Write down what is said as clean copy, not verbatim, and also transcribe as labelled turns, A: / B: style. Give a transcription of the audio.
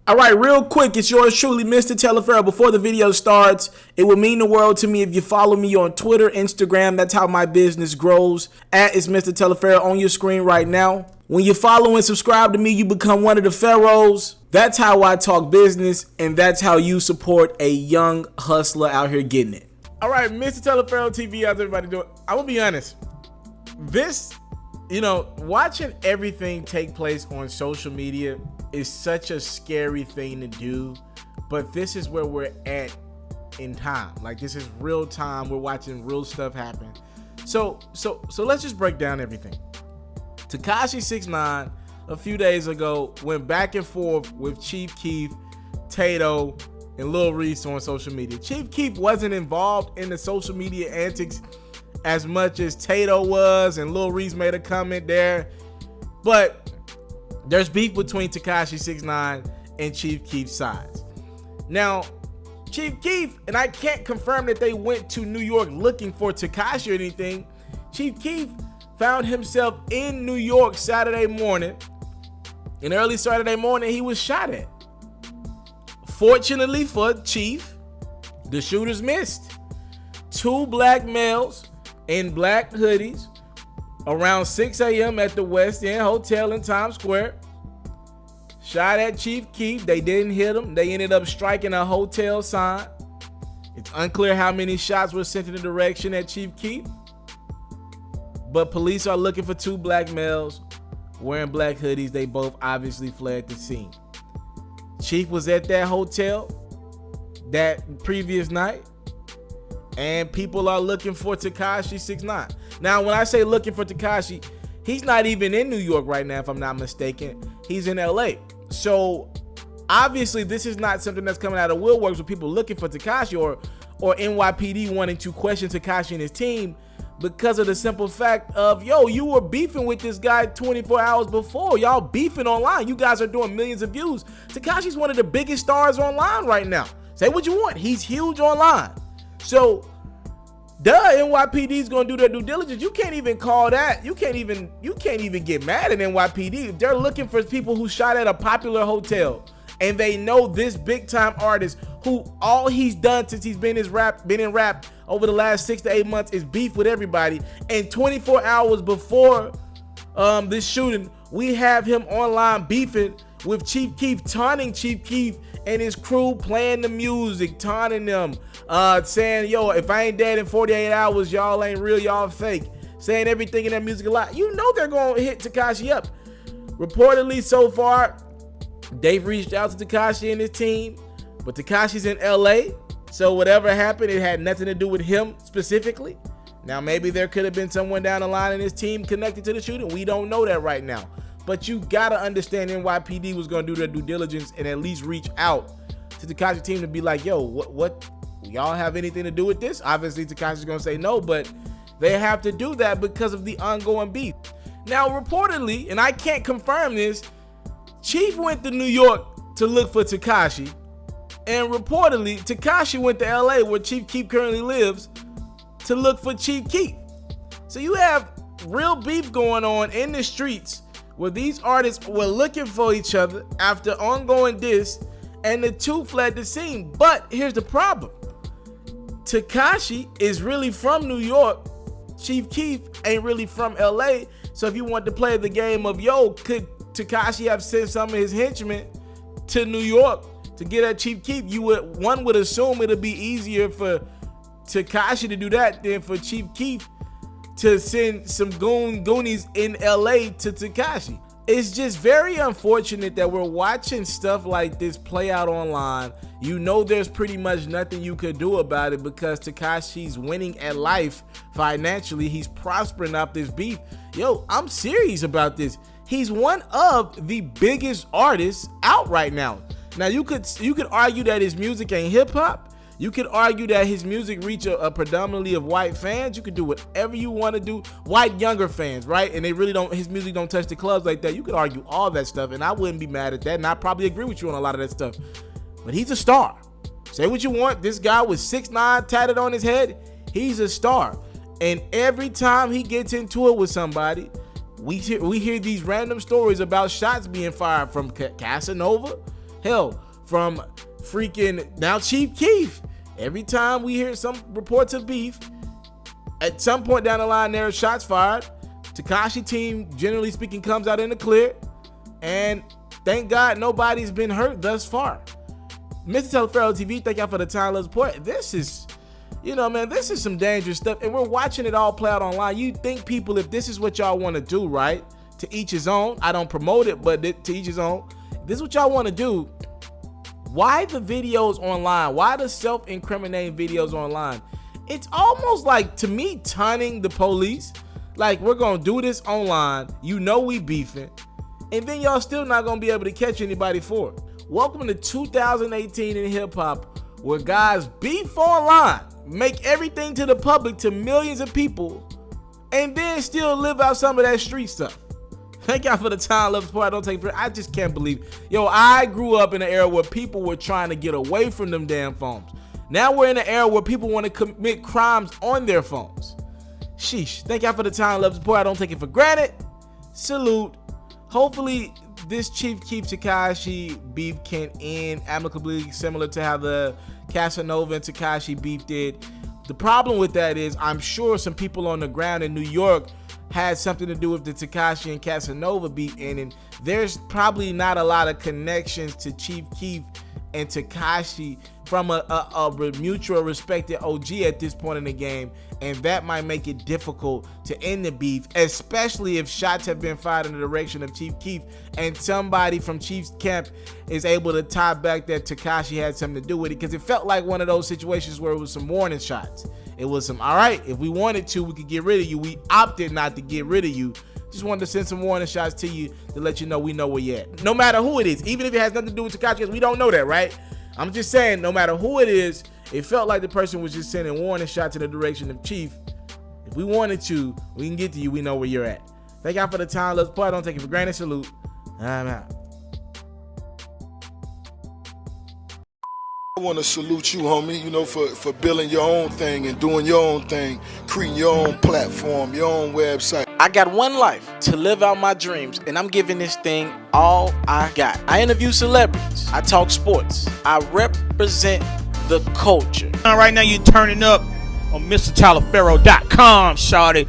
A: All right, real quick, it's yours truly, Mr. Taliaferro. Before the video starts, it would mean the world to me if you follow me on Twitter, Instagram. That's how my business grows. At is Mr. Taliaferro on your screen right now. When you follow and subscribe to me, you become one of the Pharaohs. That's how I talk business, and that's how you support a young hustler out here getting it. All right, Mr. Taliaferro TV, how's everybody doing? I will be honest. This, watching everything take place on social media is such a scary thing to do, but this is where we're at in time. Like, this is real time. We're watching real stuff happen. So let's just break down everything. Tekashi 6ix9ine a few days ago went back and forth with Chief Keef, Tato, and Lil Reese on social media. Chief Keef wasn't involved in the social media antics as much as Tato was, and Lil Reese made a comment there, but there's beef between Tekashi 6ix9ine and Chief Keef's sides. Now, Chief Keef, and I can't confirm that they went to New York looking for Tekashi or anything. Chief Keef found himself in New York Saturday morning. And early Saturday morning, he was shot at. Fortunately for Chief, the shooters missed. 2 black males in black hoodies around 6 a.m. at the West End Hotel in Times Square shot at Chief Keef. They didn't hit him. They ended up striking a hotel sign. It's unclear how many shots were sent in the direction at Chief Keef, but police are looking for 2 black males wearing black hoodies. They both obviously fled the scene. Chief was at that hotel that previous night, and people are looking for Tekashi 6ix9ine. Now, when I say looking for Tekashi, he's not even in New York right now, if I'm not mistaken. He's in LA. So obviously this is not something that's coming out of woodworks with people looking for Tekashi or NYPD wanting to question Tekashi and his team, because of the simple fact of, you were beefing with this guy 24 hours before. Y'all beefing online. You guys are doing millions of views. Tekashi's one of the biggest stars online right now. Say what you want. He's huge online. So NYPD's gonna do their due diligence. You can't even call that. You can't even get mad at NYPD. They're looking for people who shot at a popular hotel, and they know this big time artist who all he's done since he's been in rap over the last 6 to 8 months is beef with everybody. And 24 hours before this shooting, we have him online beefing with Chief Keef, taunting Chief Keef and his crew, playing the music, taunting them, saying, if I ain't dead in 48 hours, y'all ain't real, y'all fake, saying everything in that music a lot. You know they're gonna hit Tekashi up. Reportedly, so far, they've reached out to Tekashi and his team, but Tekashi's in LA, so whatever happened, it had nothing to do with him specifically. Now, maybe there could have been someone down the line in his team connected to the shooting. We don't know that right now. But you gotta understand NYPD was gonna do their due diligence and at least reach out to the Tekashi team to be like, what y'all have anything to do with this? Obviously, Tekashi's gonna say no, but they have to do that because of the ongoing beef. Now, reportedly, and I can't confirm this, Chief went to New York to look for Tekashi, and reportedly, Tekashi went to LA, where Chief Keef currently lives, to look for Chief Keef. So you have real beef going on in the streets, where these artists were looking for each other after ongoing diss, and the 2 fled the scene. But here's the problem. Tekashi is really from New York. Chief Keef ain't really from LA. So if you want to play the game of, could Tekashi have sent some of his henchmen to New York to get at Chief Keef, one would assume it'll be easier for Tekashi to do that than for Chief Keef to send some goonies in LA to Tekashi. It's just very unfortunate that we're watching stuff like this play out online. There's pretty much nothing you could do about it, because Tekashi's winning at life financially. He's prospering off this beef. I'm serious about this. He's one of the biggest artists out right now. Now, you could argue that his music ain't hip hop. You could argue that his music reach a predominantly of white fans. You could do whatever you want to do. White younger fans, right? And his music don't touch the clubs like that. You could argue all that stuff, and I wouldn't be mad at that, and I probably agree with you on a lot of that stuff. But he's a star. Say what you want. This guy with 6ix9ine tatted on his head, he's a star. And every time he gets into it with somebody, we hear these random stories about shots being fired from Casanova Hell, from freaking now Chief Keef. Every time we hear some reports of beef, at some point down the line there are shots fired. Tekashi team, generally speaking, comes out in the clear. And thank God nobody's been hurt thus far. Mr. TALIAFERRO TV, thank y'all for the time and support. This is, you know, man, this is some dangerous stuff. And we're watching it all play out online. You think people, if this is what y'all want to do, right? To each his own. I don't promote it, but to each his own. If this is what y'all want to do. Why the videos online? Why the self-incriminating videos online? It's almost like, to me, taunting the police. Like, we're going to do this online. You know we beefing. And then y'all still not going to be able to catch anybody for it. Welcome to 2018 in hip-hop, where guys beef online, make everything to the public, to millions of people, and then still live out some of that street stuff. Thank y'all for the time, love, support. I don't take it for I just can't believe it. Yo, I grew up in an era where people were trying to get away from them damn phones. Now we're in an era where people want to commit crimes on their phones. Sheesh. Thank y'all for the time, love, support. I don't take it for granted. Salute. Hopefully this Chief Keef Tekashi beef can end amicably, similar to how the Casanova and Tekashi beef did. The problem with that is I'm sure some people on the ground in New York had something to do with the Tekashi and Casanova beef, and there's probably not a lot of connections to Chief Keef and Tekashi from a mutual respected OG at this point in the game, and that might make it difficult to end the beef, especially if shots have been fired in the direction of Chief Keef and somebody from Chief's camp is able to tie back that Tekashi had something to do with it, because it felt like one of those situations where it was some warning shots. It was some, all right, if we wanted to, we could get rid of you. We opted not to get rid of you. Just wanted to send some warning shots to you to let you know we know where you're at. No matter who it is, even if it has nothing to do with Tekashi, because we don't know that, right? I'm just saying, no matter who it is, it felt like the person was just sending warning shots in the direction of Chief. If we wanted to, we can get to you. We know where you're at. Thank y'all for the time. Let's play. Don't take it for granted. Salute. I'm out.
B: I want to salute you, homie, you know, for building your own thing and doing your own thing, creating your own platform, your own website.
C: I got one life to live out my dreams, and I'm giving this thing all I got. I interview celebrities. I talk sports. I represent the culture.
D: Right now you're turning up on MrTaliaferro.com, Sh0t. Yeah!